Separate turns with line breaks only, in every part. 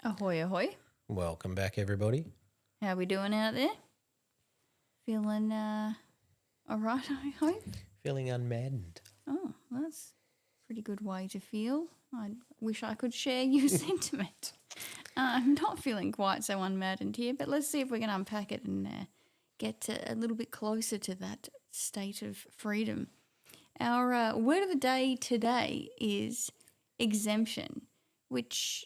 Ahoy, ahoy.
Welcome back, everybody.
How we doing out there? Feeling all right, I hope?
Feeling unmaddened.
Oh, that's a pretty good way to feel. I wish I could share your sentiment. I'm not feeling quite so unmaddened here, but let's see if we can unpack it and get a little bit closer to that state of freedom. Our word of the day today is exemption, which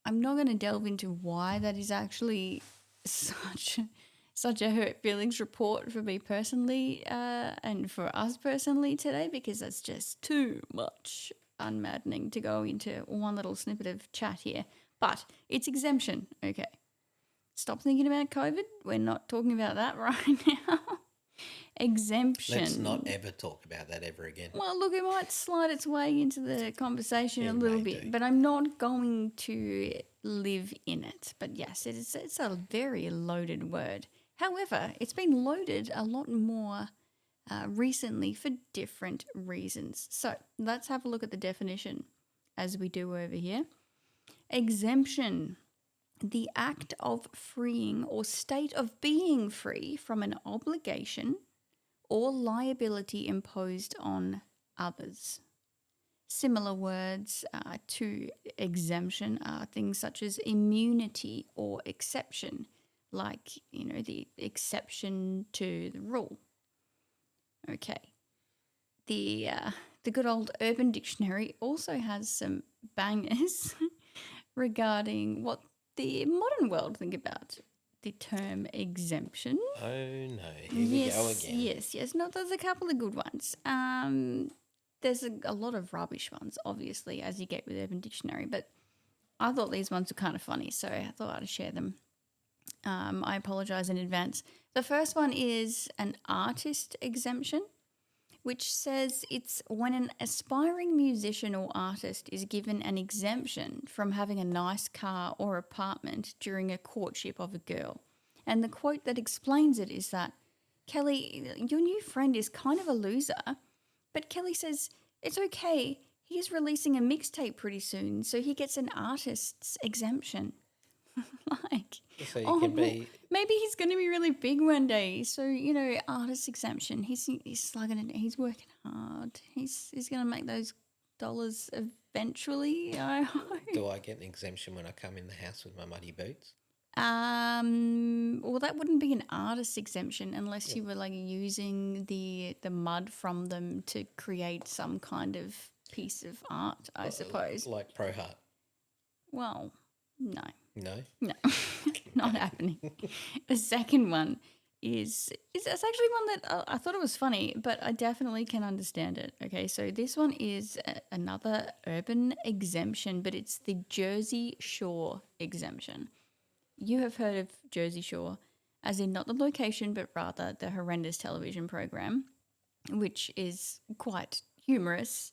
I'm not going to delve into why that is actually such a hurt feelings report for me personally and for us personally today, because that's just too much unmaddening to go into one little snippet of chat here. But it's exemption, okay. Stop thinking about COVID. We're not talking about that right now. Exemption.
Let's not ever talk about that ever again.
Well, look, it might slide its way into the conversation a little bit, but I'm not going to live in it. But yes, it's a very loaded word. However, it's been loaded a lot more recently for different reasons. So let's have a look at the definition as we do over here. Exemption. The act of freeing or state of being free from an obligation or liability imposed on others. Similar words to exemption are things such as immunity or exception, like, the exception to the rule. Okay. The good old Urban Dictionary also has some bangers regarding what the modern world think about the term exemption.
Oh no, here we go again.
Yes. No, there's a couple of good ones. There's a lot of rubbish ones, obviously, as you get with Urban Dictionary, but I thought these ones were kind of funny, so I thought I'd share them. I apologise in advance. The first one is an artist exemption, which says it's when an aspiring musician or artist is given an exemption from having a nice car or apartment during a courtship of a girl. And the quote that explains it is that, Kelly, your new friend is kind of a loser, but Kelly says it's okay. He is releasing a mixtape pretty soon, so he gets an artist's exemption.
So maybe
he's going to be really big one day. So, artist exemption. He's slugging it. He's working hard. He's going to make those dollars eventually, I hope.
Do I get an exemption when I come in the house with my muddy boots?
Well, that wouldn't be an artist exemption unless you were using the mud from them to create some kind of piece of art, I suppose.
Like Pro Heart.
Well, no.
No?
No, not happening. The second one is it's actually one that I thought it was funny, but I definitely can understand it. Okay, so this one is another urban exemption, but it's the Jersey Shore exemption. You have heard of Jersey Shore, as in not the location, but rather the horrendous television program, which is quite humorous,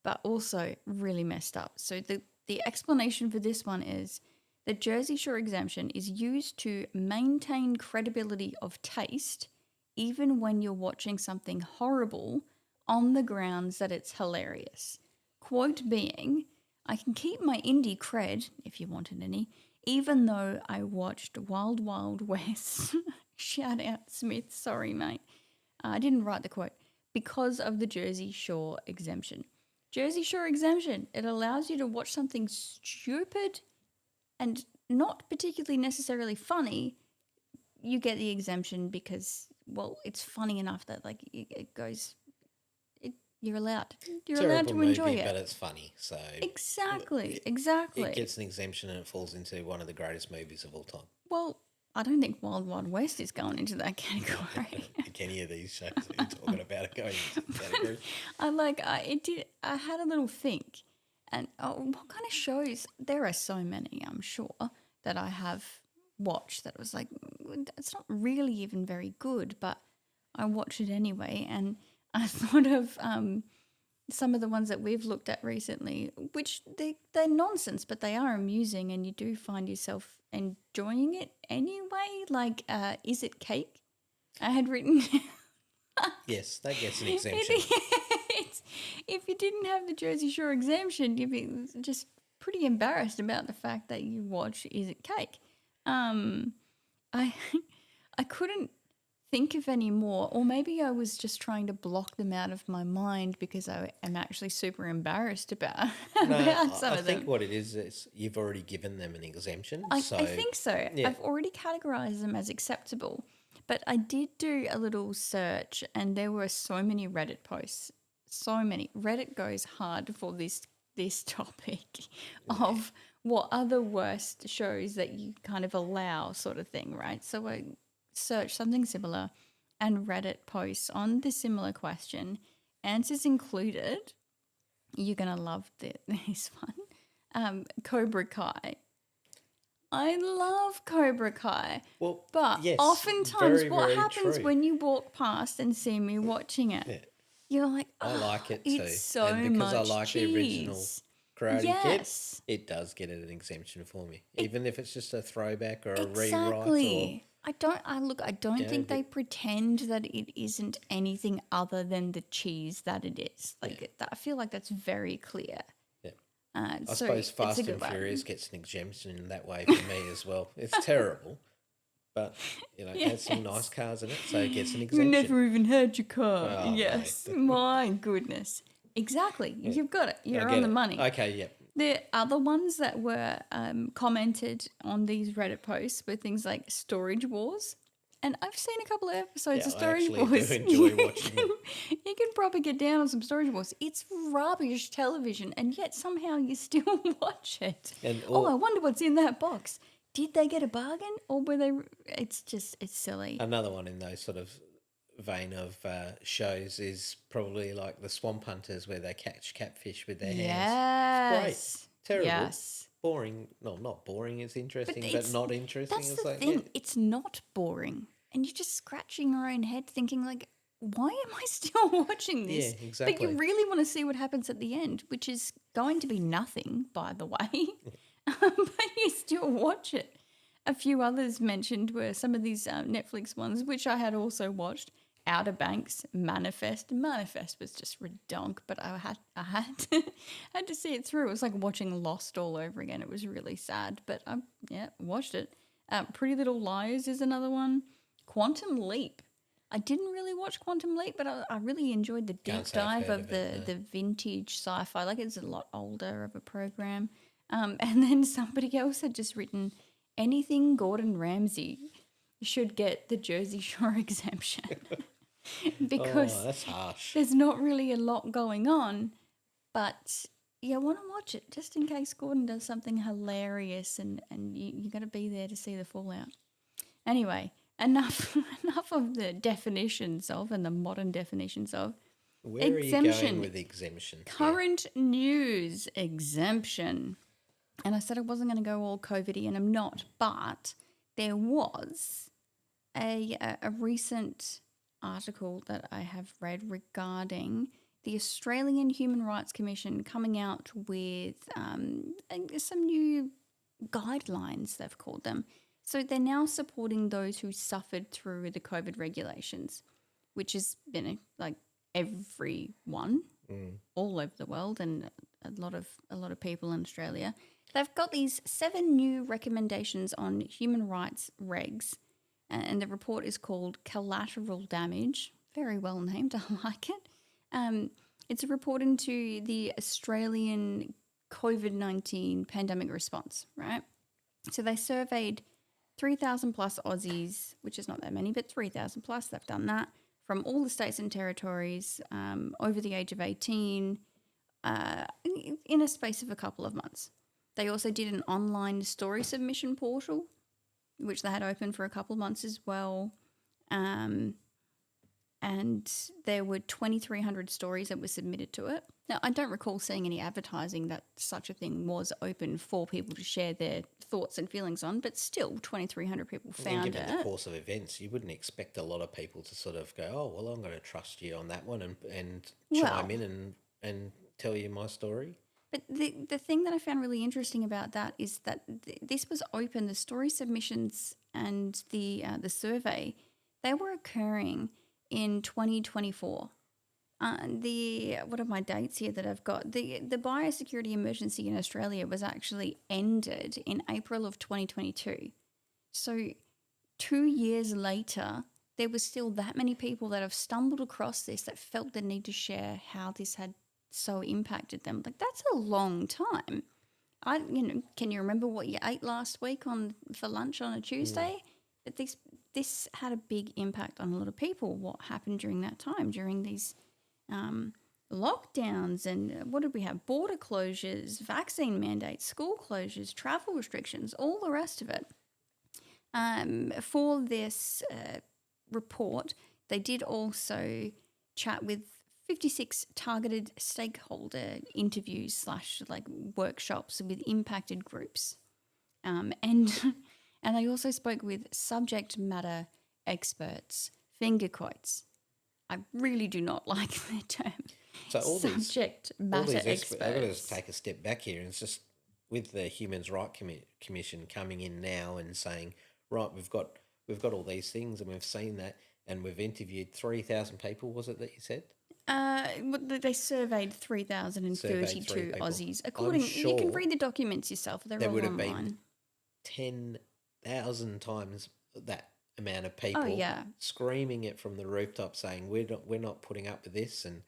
but also really messed up. So the explanation for this one is the Jersey Shore exemption is used to maintain credibility of taste even when you're watching something horrible on the grounds that it's hilarious. Quote being, I can keep my indie cred, if you wanted any, even though I watched Wild Wild West. Shout out Smith, sorry mate. I didn't write the quote. Because of the Jersey Shore exemption. Jersey Shore exemption, it allows you to watch something stupid and not particularly necessarily funny. You get the exemption because, well, it's funny enough that it goes. You're allowed. You're allowed to enjoy it.
But it's funny, so
exactly.
It gets an exemption and it falls into one of the greatest movies of all time.
Well, I don't think Wild Wild West is going into that category.
I think any of these shows that you're talking about are going into that category.
I had a little think. And what kind of shows? There are so many, I'm sure, that I have watched that was like, it's not really even very good, but I watch it anyway. And I thought of some of the ones that we've looked at recently, which they're nonsense, but they are amusing and you do find yourself enjoying it anyway. Like, Is It Cake? I had written...
Yes, that gets an exemption.
If you didn't have the Jersey Shore exemption, you'd be just pretty embarrassed about the fact that you watch Is It Cake? I I couldn't think of any more, or maybe I was just trying to block them out of my mind because I am actually super embarrassed about,
No,
about some
I
of
think
them.
what it is you've already given them an exemption.
I
So,
think so.
yeah.
I've already categorized them as acceptable, but I did do a little search and there were so many Reddit posts. So many. Reddit goes hard for this topic of what are the worst shows that you kind of allow sort of thing, right? So I searched something similar and Reddit posts on the similar question. Answers included, you're going to love this one, Cobra Kai. I love Cobra Kai.
Well,
But
yes,
oftentimes,
very,
what
very
happens
true.
when you walk past and see me watching it?
Yeah,
You're like,
I
oh,
like it
it's
too.
so
And because I
much
like the original
cheese.
Karate Kid,
Yes,
it does get an exemption for me. Even if it's just a throwback or a rewrite or,
exactly. I don't
you know,
think they pretend that it isn't anything other than the cheese that it is. I feel like that's very clear.
yeah. I
So
suppose
it's a
Fast
good
and
one.
Furious gets an exemption in that way for me as well. It's terrible, but it has some nice cars in it, so it gets an
You
exemption.
never even had your car.
Oh, no.
Yes, my goodness. Exactly. You've got it.
I
You're
get
on the
it.
money.
Okay, yeah.
The other ones that were commented on these Reddit posts were things like Storage Wars. And I've seen a couple of episodes
Yeah,
of
I
Storage
actually
Wars.
do enjoy watching them.
You can probably get down on some Storage Wars. It's rubbish television, and yet somehow you still watch it.
And
I wonder what's in that box. Did they get a bargain, or were they? It's silly.
another one in those sort of vein of shows is probably like the Swamp Hunters, where they catch catfish with their hands.
Yes.
It's great. Terrible.
Yes.
Boring. No, not boring. It's interesting, but
it's-
not interesting.
That's
It's
the
like,
thing.
yeah.
It's not boring. And you're just scratching your own head thinking like, why am I still watching this?
Yeah, exactly.
But you really want to see what happens at the end, which is going to be nothing, by the way. But you still watch it. A few others mentioned were some of these Netflix ones, which I had also watched. Outer Banks, Manifest. Manifest was just redonk, but I had had to see it through. It was like watching Lost all over again. It was really sad, but I watched it. Pretty Little Liars is another one. Quantum Leap. I didn't really watch Quantum Leap, but I really enjoyed the deep
Can't say I've
dive
heard
of
of it,
the vintage sci-fi. Like it's a lot older of a program. And then somebody else had just written, anything Gordon Ramsay should get the Jersey Shore exemption. Because
that's harsh.
there's not really a lot going on, but you want to watch it just in case Gordon does something hilarious and you got to be there to see the fallout. Anyway, enough of the definitions of and the modern definitions of
Where are you
exemption.
going with exemption?
Current news exemption. And I said I wasn't going to go all COVID-y, and I'm not, but there was a recent article that I have read regarding the Australian Human Rights Commission coming out with some new guidelines, they've called them. So they're now supporting those who suffered through the COVID regulations, which has been like everyone all over the world and a lot of people in Australia. They've got these 7 new recommendations on human rights regs, and the report is called Collateral Damage. Very well named, I like it. It's a report into the Australian COVID-19 pandemic response, right? So they surveyed 3,000 plus Aussies, which is not that many, but 3,000 plus, they've done that, from all the states and territories over the age of 18 in a space of a couple of months. They also did an online story submission portal, which they had open for a couple of months as well. And there were 2,300 stories that were submitted to it. Now, I don't recall seeing any advertising that such a thing was open for people to share their thoughts and feelings on, but still 2,300 people found
given
it.
the course of events, you wouldn't expect a lot of people to sort of go, oh, well, I'm going to trust you on that one and chime in and tell you my story.
But the thing that I found really interesting about that is that this was open. The story submissions and the survey, they were occurring in 2024. What are my dates here that I've got? The biosecurity emergency in Australia was actually ended in April of 2022. So 2 years later, there was still that many people that have stumbled across this that felt the need to share how this had so impacted them. Like, that's a long time. Can you remember what you ate last week for lunch on a Tuesday? But this had a big impact on a lot of people. What happened during that time, during these lockdowns, and what did we have? Border closures, vaccine mandates, school closures, travel restrictions, all the rest of it. For this report, they did also chat with 56 targeted stakeholder interviews / like workshops with impacted groups, and and they also spoke with subject matter experts. Finger quotes. I really do not like the term
So
subject matter experts.
I've got to take a step back here. And it's just with the Human Rights Commission coming in now and saying, right, we've got all these things and we've seen that, and we've interviewed 3,000 people. Was it that you said?
They surveyed 3,032 Aussies.
Sure
you can read the documents yourself. They're all
would have
online.
Been 10,000 times that amount of people screaming it from the rooftop, saying we're not putting up with this, and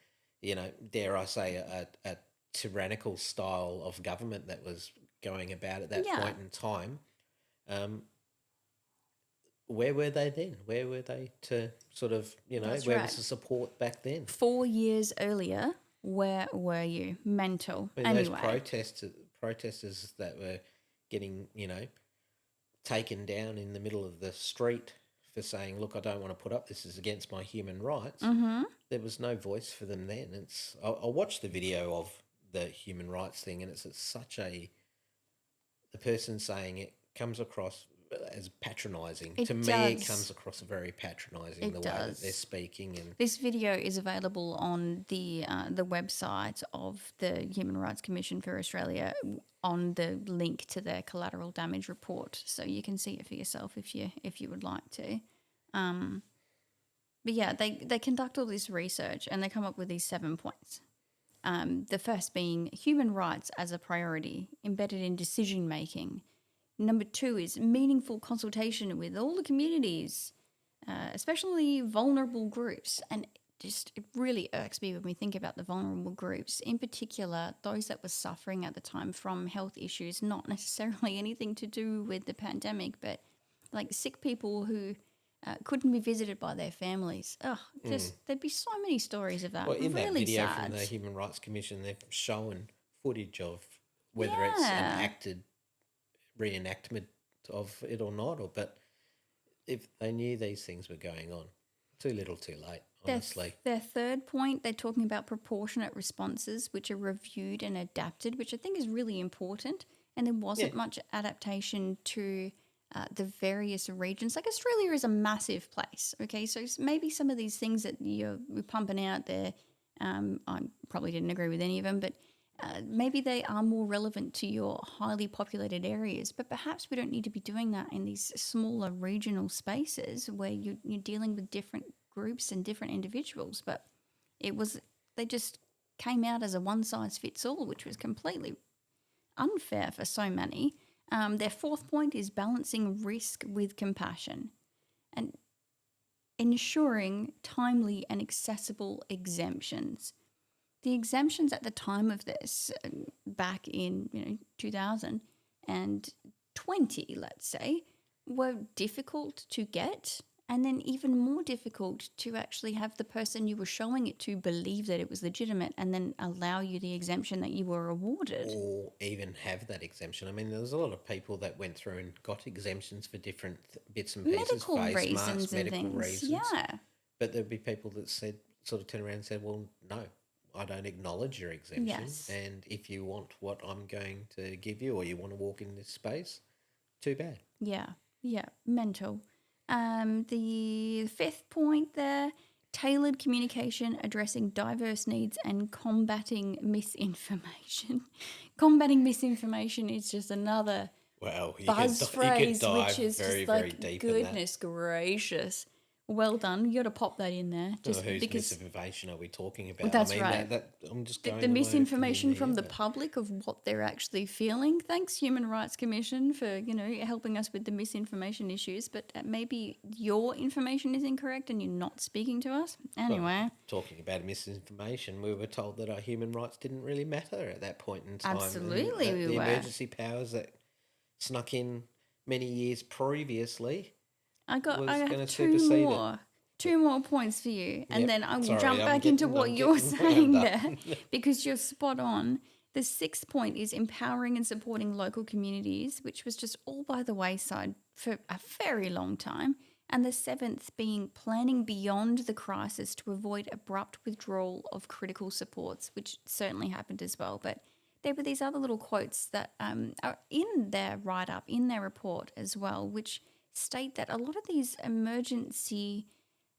dare I say a tyrannical style of government that was going about at that point in time. Where were they then? Where were they to sort of,
That's
where
right.
was the support back then?
4 years earlier, where were you? Mental.
I mean,
anyway.
Those protesters that were getting, taken down in the middle of the street for saying, look, I don't want to put up, this is against my human rights.
Mm-hmm.
There was no voice for them then. I watched the video of the human rights thing, and it's such the person saying it comes across as patronising. To me, it comes across very patronising, the way that they're speaking. And
this video is available on the website of the Human Rights Commission for Australia on the link to their collateral damage report, so you can see it for yourself if you would like to. But yeah, they conduct all this research and they come up with these 7 points. The first being human rights as a priority embedded in decision making. Number 2 is meaningful consultation with all the communities, especially vulnerable groups. And it really irks me when we think about the vulnerable groups, in particular those that were suffering at the time from health issues, not necessarily anything to do with the pandemic, but like sick people who couldn't be visited by their families. There'd be so many stories of that.
Well, in
really
that video
sad.
from the Human Rights Commission, they've shown footage of whether it's an reenactment of it or not, but if they knew these things were going on, too little too late, honestly.
Their third point, they're talking about proportionate responses which are reviewed and adapted, which I think is really important, and there wasn't much adaptation to the various regions. Like, Australia is a massive place, okay, so maybe some of these things that you're pumping out there, I probably didn't agree with any of them, but maybe they are more relevant to your highly populated areas, but perhaps we don't need to be doing that in these smaller regional spaces where you're dealing with different groups and different individuals. But they just came out as a one-size-fits-all, which was completely unfair for so many. Their fourth point is balancing risk with compassion and ensuring timely and accessible exemptions. The exemptions at the time of this, back in 2020, let's say, were difficult to get, and then even more difficult to actually have the person you were showing it to believe that it was legitimate and then allow you the exemption that you were awarded.
Or even have that exemption. I mean, there's a lot of people that went through and got exemptions for different bits and pieces,
medical
face
reasons
masks,
and
medical
things.
reasons.
Yeah.
But there'd be people that turned around and said, well, no, I don't acknowledge your exemption.
Yes.
And if you want what I'm going to give you, or you want to walk in this space, too bad.
Yeah, mental. The fifth point there, tailored communication addressing diverse needs and combating misinformation. Combating misinformation is just another buzz phrase, which is
very,
just
very
like,
deep
goodness gracious. Well done. You got to pop that in there, just
whose
because
misinformation are we talking about?
that's right.
That I'm just going
The
on my
misinformation
opinion
from the
there,
public of what they're actually feeling. Thanks, Human Rights Commission, for helping us with the misinformation issues. But maybe your information is incorrect and you're not speaking to us. Anyway,
well, talking about misinformation, we were told that our human rights didn't really matter at that point in time.
Absolutely,
and
we
the
were.
emergency powers that snuck in many years previously
I
was going
have
to supersede it.
two more points for you, and then I will jump back into what you're saying there because you're spot on. The sixth point is empowering and supporting local communities, which was just all by the wayside for a very long time. And the seventh being planning beyond the crisis to avoid abrupt withdrawal of critical supports, which certainly happened as well. But there were these other little quotes that are in their write-up, in their report as well, which state that a lot of these emergency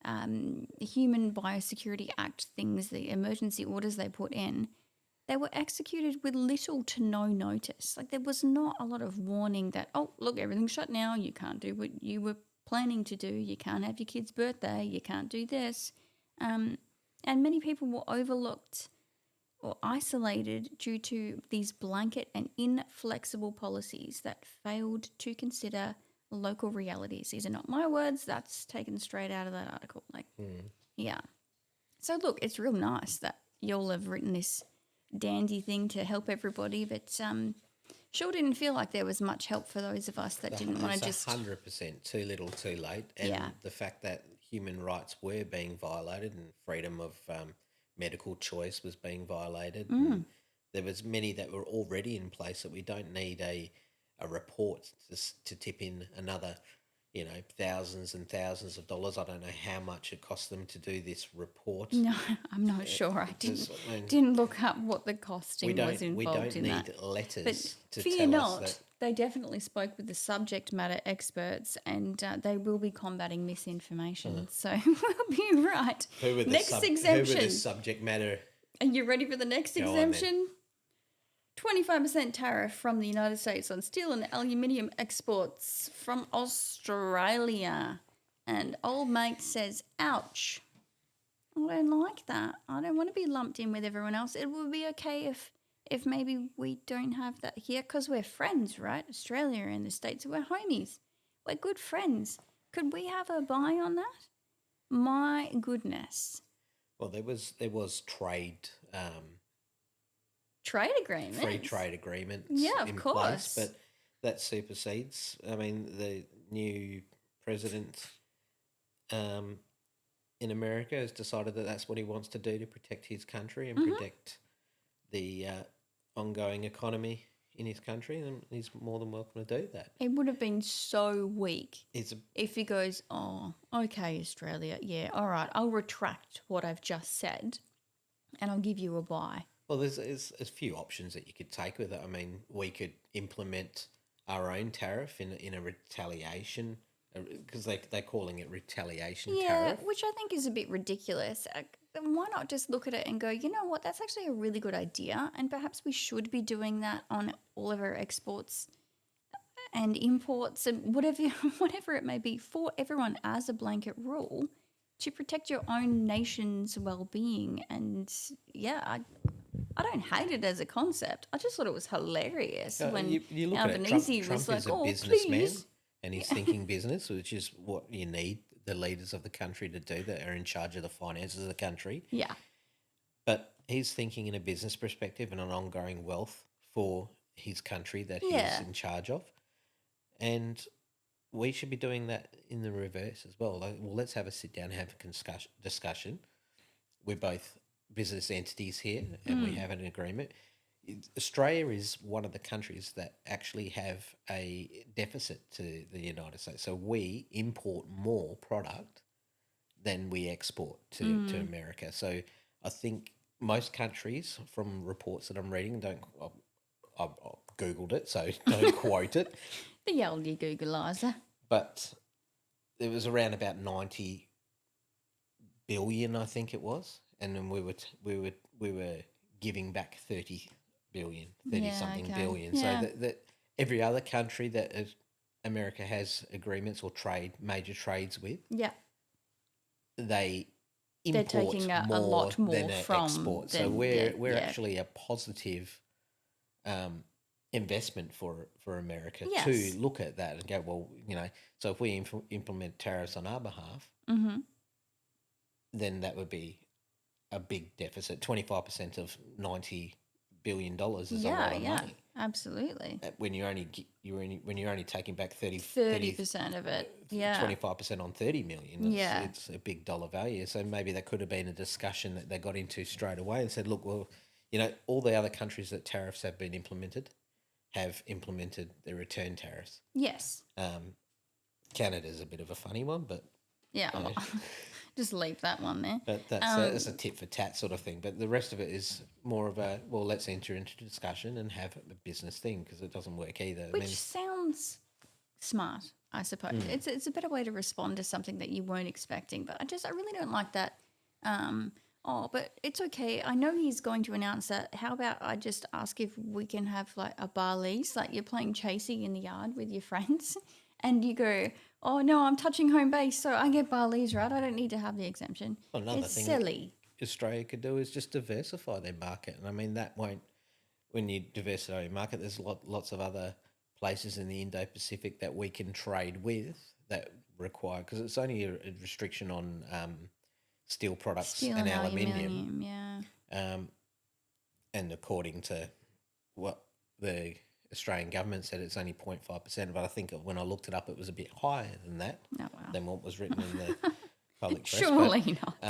Human Biosecurity Act things, the emergency orders they put in, they were executed with little to no notice. Like there was not a lot of warning that, oh, look, everything's shut now. You can't do what you were planning to do. You can't have your kid's birthday. You can't do this. And many people were overlooked or isolated due to these blanket and inflexible policies that failed to consider local realities. These are not my words. That's taken straight out of that article. Yeah. So look, it's real nice that y'all have written this dandy thing to help everybody, but sure didn't feel like there was much help for those of us that didn't want to just
100% too little, too late, and the fact that human rights were being violated and freedom of medical choice was being violated. And there was many that were already in place that we don't need a report to tip in another, thousands and thousands of dollars. I don't know how much it cost them to do this report.
No, I'm not sure. I didn't look up what the costing was involved in that.
We don't need letters to
fear
tell
not,
us that.
They definitely spoke with the subject matter experts, and they will be combating misinformation. So we'll be right. Next exemption.
Who were the subject matter?
Are you ready for the next exemption? 25% tariff from the United States on steel and aluminium exports from Australia. And old mate says, ouch. I don't like that. I don't want to be lumped in with everyone else. It would be okay if maybe we don't have that here because we're friends, right? Australia and the States, we're homies. We're good friends. Could we have a buy on that? My goodness.
Well, there was trade...
trade agreement,
free trade agreement,
of course,
place, but that supersedes. I mean, the new president in America has decided that that's what he wants to do to protect his country and protect the ongoing economy in his country, and he's more than welcome to do that.
It would have been so weak if he goes, oh, okay, Australia, yeah, all right, I'll retract what I've just said and I'll give you a buy.
Well, there's a few options that you could take with it. I mean, we could implement our own tariff in a retaliation, because they're calling it retaliation tariff.
Yeah, which I think is a bit ridiculous. Why not just look at it and go, you know what, that's actually a really good idea, and perhaps we should be doing that on all of our exports and imports and whatever it may be for everyone as a blanket rule to protect your own nation's well-being. And yeah, I don't hate it as a concept. I just thought it was hilarious when
you look
Albanese
at it. Trump
was like,
is a
oh,
businessman,
please.
And he's thinking business, which is what you need the leaders of the country to do, that are in charge of the finances of the country.
Yeah.
But he's thinking in a business perspective and an ongoing wealth for his country that he's in charge of. And we should be doing that in the reverse as well. Well, let's have a sit down and have a discussion. We're both business entities here and we have an agreement. Australia is one of the countries that actually have a deficit to the United States. So we import more product than we export to America. So I think most countries, from reports that I'm reading, I've Googled it, so don't quote it.
The oldie Googleizer.
But it was around about 90 billion, I think it was. And then we were giving back 30 billion, 30-something billion.
Yeah.
So that every other country that America has agreements or major trades with, they
They're
import
taking a
more
lot
than
more
they
from
export. So
than
we're actually a positive investment for America to
Yes.
look at that and go, well, so if we implement tariffs on our behalf, then that would be a big deficit. 25% of $90 billion is a lot of money.
Absolutely.
When you're only taking back
30% of it. Yeah.
25% on 30 million. It's a big dollar value. So maybe that could have been a discussion that they got into straight away and said, look, well, all the other countries that tariffs have been implemented have implemented the return tariffs.
Yes.
Canada's a bit of a funny one, but
yeah, just leave that one there.
But that's a tit for tat sort of thing. But the rest of it is more of a, well, let's enter into discussion and have a business thing, because it doesn't work either.
Which sounds smart, I suppose. It's a better way to respond to something that you weren't expecting. But I really don't like that. But it's okay. I know he's going to announce that. How about I just ask if we can have like a bar lease, like you're playing chasing in the yard with your friends, and you go, oh no, I'm touching home base, so I get bar lease, right? I don't need to have the exemption.
Well, another
it's
thing
silly.
Australia could do is just diversify their market, and I mean that won't. When you diversify your market, there's lots of other places in the Indo-Pacific that we can trade with that require, because it's only a restriction on steel products and aluminium. And according to what the Australian government said, it's only 0.5%, but I think when I looked it up, it was a bit higher than that, than what was written in the public press.
Surely not.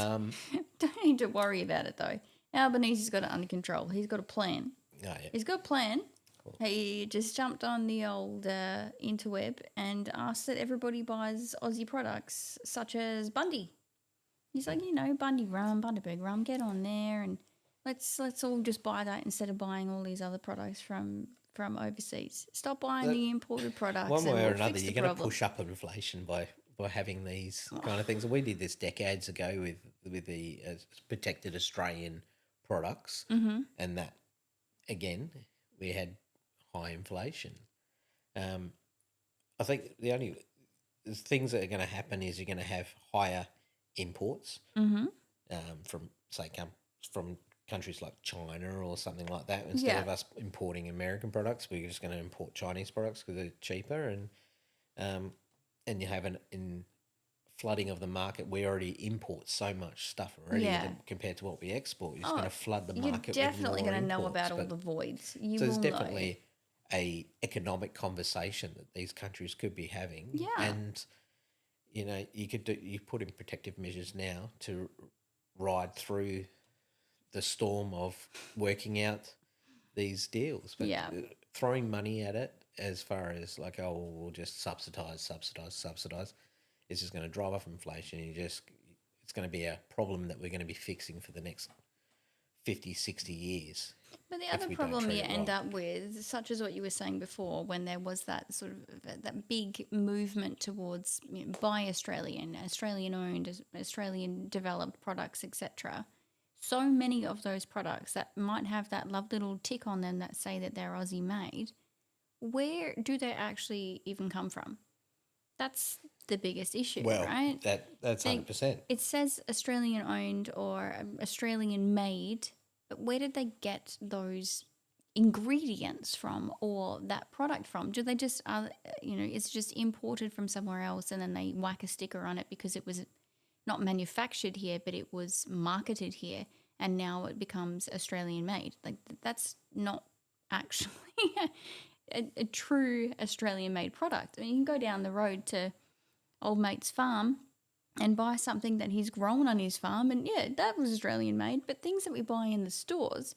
Don't need to worry about it, though. Albanese's got it under control. He's got a plan.
Oh, yeah.
He's got a plan. Cool. He just jumped on the old interweb and asked that everybody buys Aussie products, such as Bundy. He's like, Bundy rum, Bundaberg rum, get on there and let's all just buy that instead of buying all these other products from overseas. Stop buying the imported products.
One way or another, you're going to push up inflation by having these kind of things. We did this decades ago with the protected Australian products, and that, again, we had high inflation. I think the only things that are going to happen is you're going to have higher imports from, say, from countries like China or something like that. Instead of us importing American products, we're just going to import Chinese products because they're cheaper, and you have in flooding of the market. We already import so much stuff already that compared to what we export. You're just going to flood the market.
You're definitely
going to
know about all the voids.
So there's definitely a economic conversation that these countries could be having.
Yeah.
And you put in protective measures now to ride through the storm of working out these deals. But throwing money at it as far as like, oh, we'll just subsidise, is just going to drive up inflation. It's going to be a problem that we're going to be fixing for the next 50, 60 years.
But the other problem you end up with, such as what you were saying before, when there was that sort of that big movement towards buy Australian, Australian-owned, Australian-developed products, etc., so many of those products that might have that lovely little tick on them that say that they're Aussie-made, where do they actually even come from? That's the biggest issue, right?
That's 100%.
It says Australian-owned or Australian-made, but where did they get those ingredients from or that product from? Do they just, it's just imported from somewhere else and then they whack a sticker on it because it was not manufactured here, but it was marketed here, and now it becomes Australian-made? Like, that's not actually a true Australian-made product. I mean, you can go down the road to old mate's farm and buy something that he's grown on his farm, and that was Australian-made. But things that we buy in the stores,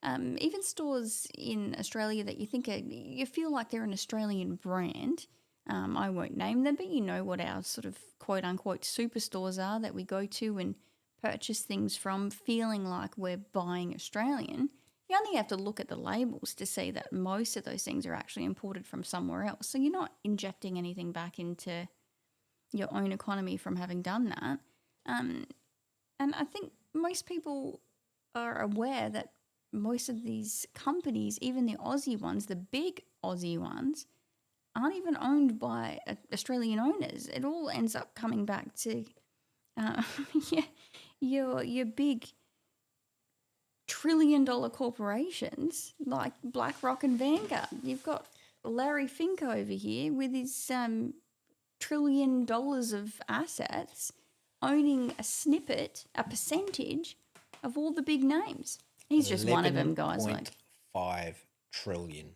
even stores in Australia that you feel like they're an Australian brand. I won't name them, but you know what our sort of quote-unquote superstores are that we go to and purchase things from, feeling like we're buying Australian. You only have to look at the labels to see that most of those things are actually imported from somewhere else. So you're not injecting anything back into your own economy from having done that. And I think most people are aware that most of these companies, even the Aussie ones, the big Aussie ones, aren't even owned by Australian owners. It all ends up coming back to Uh, yeah, your big trillion-dollar corporations like BlackRock and Vanguard. You've got Larry Fink over here with his $1 trillion of assets, owning a snippet, a percentage of all the big names. He's just one of them, guys.
11.5 trillion.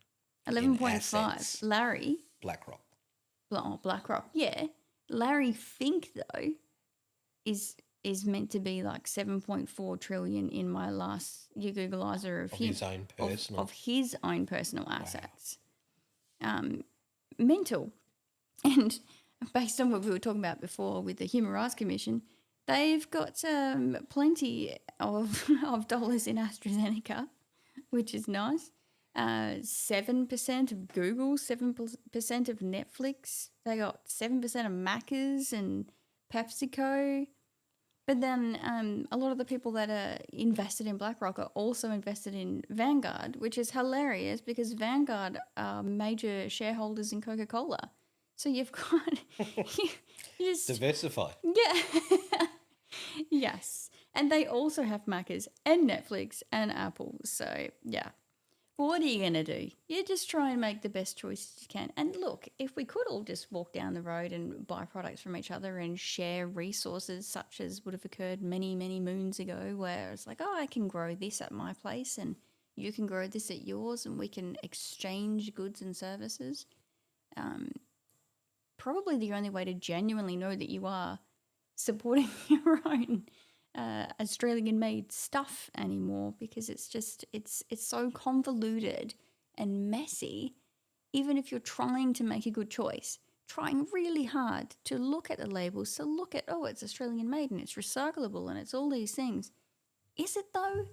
11.5. Larry.
BlackRock.
Oh, BlackRock. Yeah. Larry Fink, though, is meant to be like 7.4 trillion in my last Googleizer of
his own personal.
Of his own personal assets. Wow. Mental. And based on what we were talking about before with the Human Rights Commission, they've got plenty of dollars in AstraZeneca, which is nice. 7% of Google, 7% of Netflix. They got 7% of Macca's and PepsiCo. But then a lot of the people that are invested in BlackRock are also invested in Vanguard, which is hilarious because Vanguard are major shareholders in Coca-Cola. So you've got you just
diversify.
Yeah. Yes. And they also have Macca's and Netflix and Apple. So yeah. What are you going to do? You just try and make the best choices you can. And look, if we could all just walk down the road and buy products from each other and share resources such as would have occurred many, many moons ago where it's like, oh, I can grow this at my place and you can grow this at yours and we can exchange goods and services. Probably the only way to genuinely know that you are supporting your own Australian-made stuff anymore because it's so convoluted and messy. Even if you're trying to make a good choice, trying really hard to look at the labels, to look at, oh, it's Australian-made and it's recyclable and it's all these things. Is it though?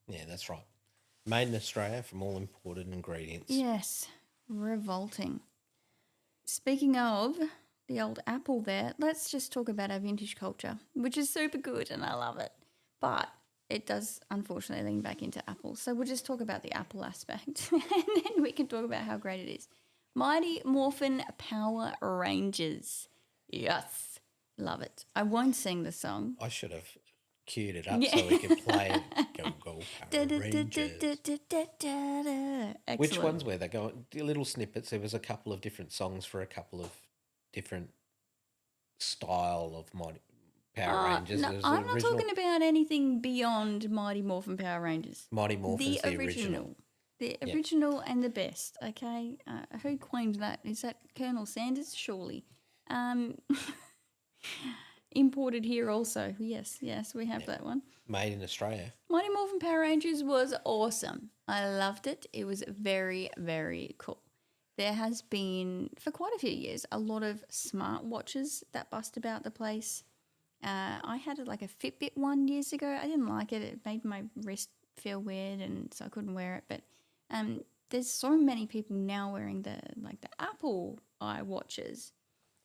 Yeah, that's right. Made in Australia from all imported ingredients.
Yes, revolting. Speaking of the old Apple there, let's just talk about our vintage culture, which is super good and I love it. But it does unfortunately lean back into Apple. So we'll just talk about the Apple aspect and then we can talk about how great it is. Mighty Morphin Power Rangers. Yes, love it. I won't sing the song.
I should have queued it up so we could play it. Go Power Rangers. Which ones were they going? Little snippets. There was a couple of different songs for a couple of different style of Power Rangers.
No, I'm not talking about anything beyond Mighty Morphin Power Rangers.
Mighty Morphin's the original.
The original and the best, okay? Who coined that? Is that Colonel Sanders? Surely. Imported here also. Yes, we have that one.
Made in Australia.
Mighty Morphin Power Rangers was awesome. I loved it. It was very, very cool. There has been, for quite a few years, a lot of smartwatches that bust about the place. I had like a Fitbit one years ago. I didn't like it. It made my wrist feel weird and so I couldn't wear it. But there's so many people now wearing the Apple iWatches.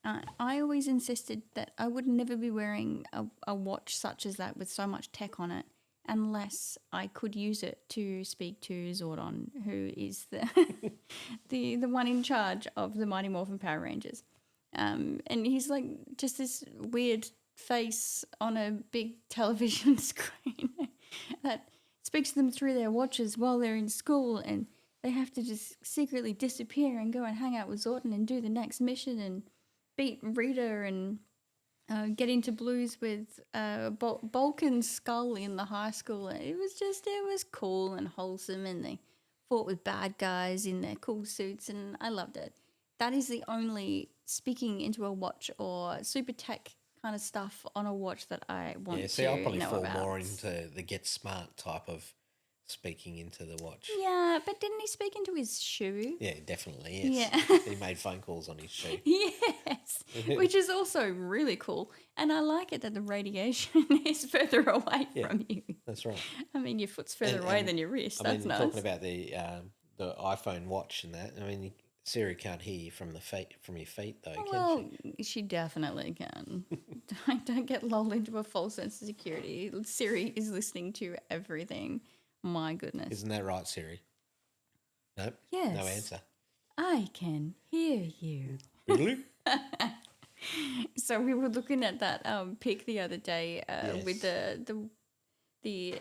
I always insisted that I would never be wearing a watch such as that with so much tech on it unless I could use it to speak to Zordon, who is the the one in charge of the Mighty Morphin Power Rangers. And he's like just this weird face on a big television screen that speaks to them through their watches while they're in school and they have to just secretly disappear and go and hang out with Zordon and do the next mission and beat Rita and get into blues with Bulk and Skull in the high school. It was cool and wholesome and they fought with bad guys in their cool suits and I loved it. That is the only speaking into a watch or super tech kind of stuff on a watch that I want to know about. Yeah, see, I'll probably fall
more into the Get Smart type of speaking into the watch.
Yeah, but didn't he speak into his shoe?
Yeah, definitely, yes. Yeah. He made phone calls on his shoe.
Yes, which is also really cool. And I like it that the radiation is further away from you.
That's right.
I mean, your foot's further away than your wrist. That's nice.
Talking about the iPhone watch and that, I mean, Siri can't hear you from your feet though, can
she? She definitely can. Don't get lulled into a false sense of security. Siri is listening to everything. My goodness.
Isn't that right, Siri? Nope.
Yes.
No answer.
I can hear you.
Really?
So we were looking at that pic the other day with the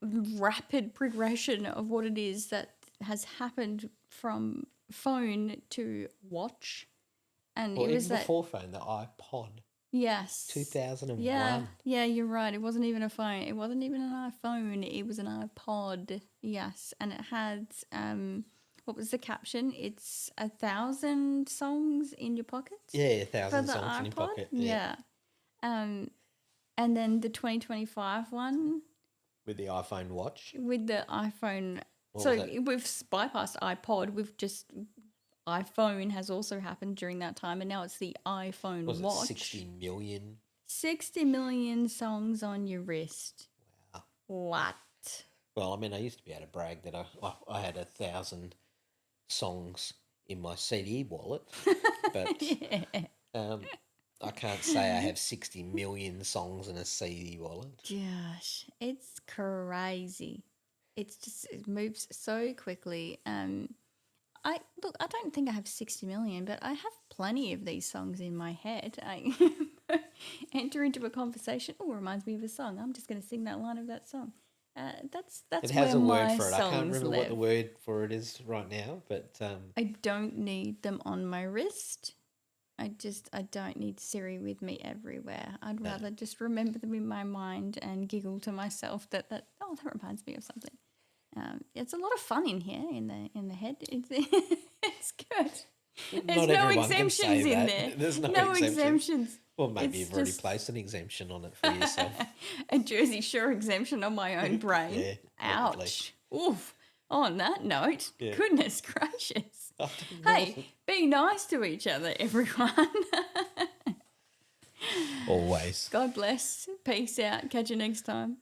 rapid progression of what it is that has happened from phone to watch. And
Well,
it was
even before phone, the iPod.
Yes.
2001.
Yeah, you're right. It wasn't even a phone. It wasn't even an iPhone. It was an iPod. Yes. And it had, what was the caption? It's 1,000 songs in your pockets?
Yeah, 1,000 songs in your pocket.
Yeah. And then the 2025 one.
With the iPhone watch.
With the iPhone. We've bypassed iPod. We've just... iPhone has also happened during that time, and now it's the iPhone watch.
60 million?
60 million songs on your wrist.
Wow.
What?
Well, I mean, I used to be able to brag that I had 1,000 songs in my CD wallet, but I can't say I have 60 million songs in a CD wallet.
Gosh, it's crazy. It's just, it moves so quickly. I don't think I have 60 million, but I have plenty of these songs in my head. I enter into a conversation. Oh, reminds me of a song. I'm just going to sing that line of that song. That's
it has
where
a word
my
for it. I can't remember
live.
what the word for it is right now, but
I don't need them on my wrist. I don't need Siri with me everywhere. I'd rather just remember them in my mind and giggle to myself that reminds me of something. It's a lot of fun in here in the head. It's good. There's no exemptions in there.
There's no
exemptions.
Well, maybe you've already placed an exemption on it for yourself.
A Jersey Shore exemption on my own brain.
Yeah,
ouch. Oof. On that note, goodness gracious. Hey, be nice to each other, everyone.
Always.
God bless. Peace out. Catch you next time.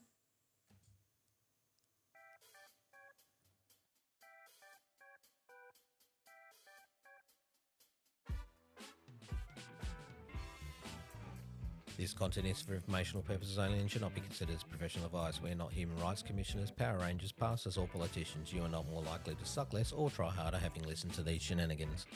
This content is for informational purposes only and should not be considered as professional advice. We are not human rights commissioners, power rangers, pastors or politicians. You are not more likely to suck less or try harder having listened to these shenanigans.